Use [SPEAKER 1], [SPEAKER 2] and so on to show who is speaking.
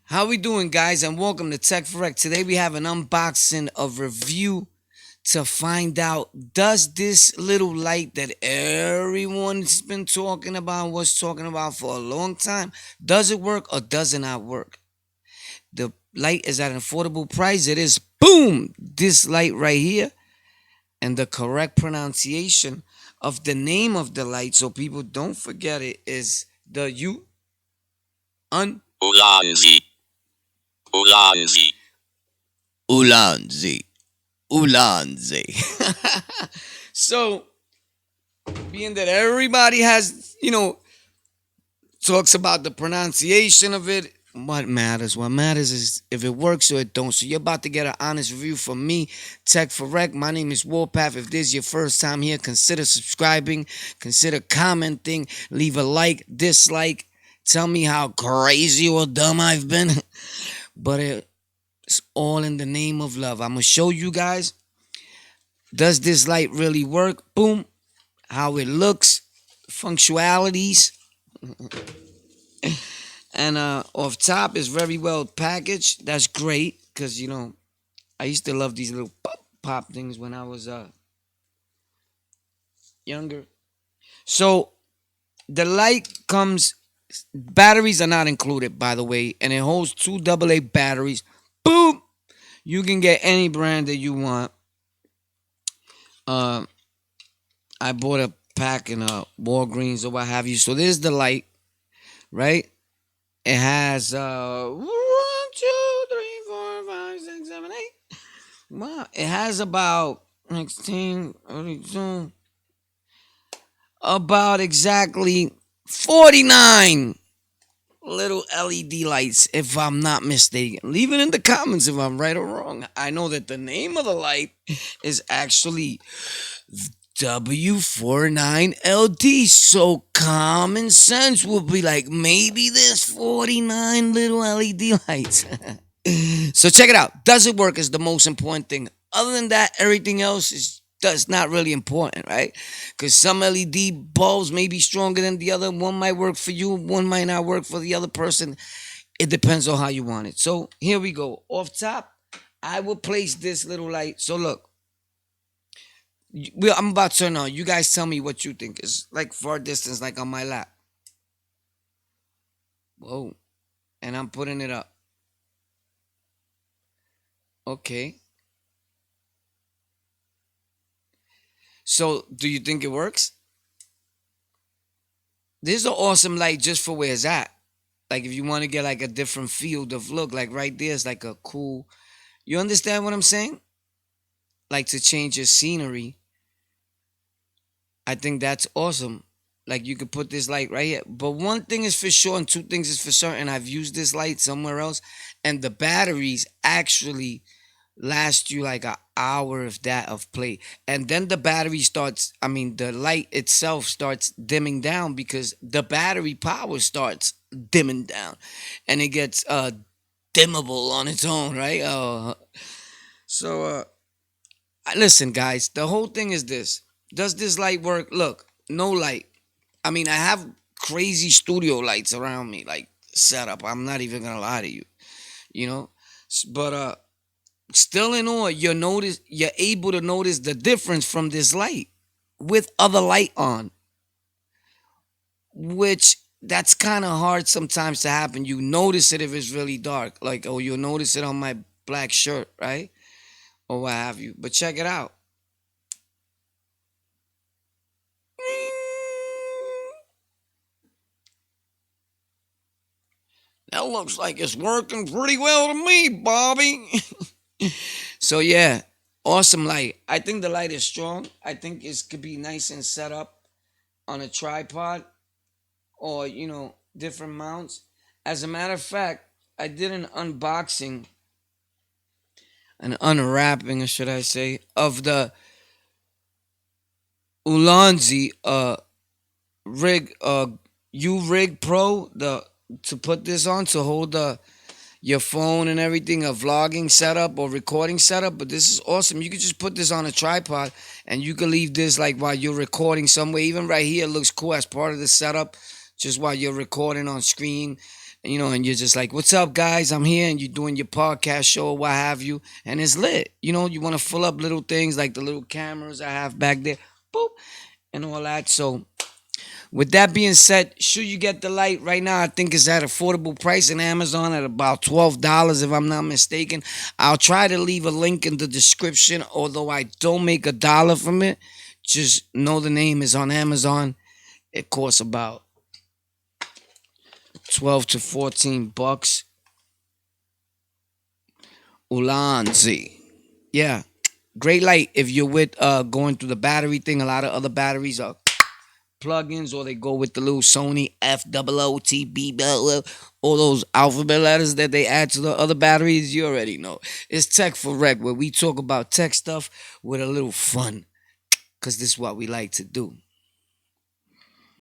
[SPEAKER 1] How we doing, guys? And welcome to Tech for Rec. Today we have an unboxing of review to find out, does this little light that everyone's been talking about, was talking about for a long time, does it work or does it not work? The light is at an affordable price. It is, boom, this light right here, and the correct pronunciation of the name of the light, so people don't forget it, is the
[SPEAKER 2] Ulanzi. Ulanzi.
[SPEAKER 1] Ulanzi. Ulanzi. So, being that everybody has, talks about the pronunciation of it, what matters? What matters is if it works or it don't. So you're about to get an honest review from me, Tech for Rec. My name is Warpath. If this is your first time here, consider subscribing, consider commenting, leave a like, dislike, tell me how crazy or dumb I've been. But it's all in the name of love. I'm gonna show you guys, does this light really work? Boom. How it looks, functionalities, and off top is very well packaged. That's great because I used to love these little pop things when I was younger. So the light comes, batteries are not included, by the way, and it holds two AA batteries. Boom. You can get any brand that you want. Uh, I bought a pack in Walgreens or what have you. So there's the light, right? It has 1, 2, 3, 4, 5, 6, 7, 8. Wow. It has about 16, 32, about exactly 49 little LED lights, if I'm not mistaken. Leave it in the comments if I'm right or wrong. I know that the name of the light is actually W49LD. So common sense will be like, maybe there's 49 little LED lights. So check it out. Does it work is the most important thing. Other than that, everything else is that's not really important, right? Because some LED bulbs may be stronger than the other. One might work for you, one might not work for the other person. It depends on how you want it. So here we go. Off top, I will place this little light. So look, I'm about to turn on. You guys tell me what you think. It's like far distance, like on my lap. Whoa. And I'm putting it up. Okay. So do you think it works? This is an awesome light just for where it's at. Like if you want to get like a different field of look, like right there is like a cool. You understand what I'm saying? Like to change your scenery. I think that's awesome. Like you could put this light right here. But one thing is for sure, and two things is for certain. I've used this light somewhere else, and the batteries actually last you like an hour of that of play. And then the battery starts, I mean, the light itself starts dimming down because the battery power starts dimming down and it gets dimmable on its own, right? So listen, guys, the whole thing is this. Does this light work? Look, no light. I mean, I have crazy studio lights around me, like set up. I'm not even gonna lie to you, you know. But still in all, you're able to notice the difference from this light with other light on, which that's kind of hard sometimes to happen. You notice it if it's really dark, like, oh, you'll notice it on my black shirt, right? Or what have you. But check it out. That looks like it's working pretty well to me, Bobby. So yeah, awesome light. I think the light is strong. I think it could be nice and set up on a tripod or different mounts. As a matter of fact, I did an unboxing, an unwrapping, or should I say, of the Ulanzi rig U rig Pro, the to put this on to hold your phone and everything, a vlogging setup or recording setup. But this is awesome. You could just put this on a tripod and you can leave this like while you're recording somewhere. Even right here, it looks cool as part of the setup, just while you're recording on screen. And you're just like, "What's up, guys? I'm here," and you're doing your podcast show or what have you, and it's lit. You want to fill up little things like the little cameras I have back there, boop, and all that. So, with that being said, should you get the light right now? I think it's at affordable price in Amazon at about $12, if I'm not mistaken. I'll try to leave a link in the description, although I don't make a dollar from it. Just know the name is on Amazon. It costs about 12 to 14 bucks. Ulanzi. Yeah. Great light if you're with going through the battery thing. A lot of other batteries are plugins, or they go with the little Sony FOOTB, all those alphabet letters that they add to the other batteries. You already know. It's Tech for Rec, where we talk about tech stuff with a little fun, because this is what we like to do.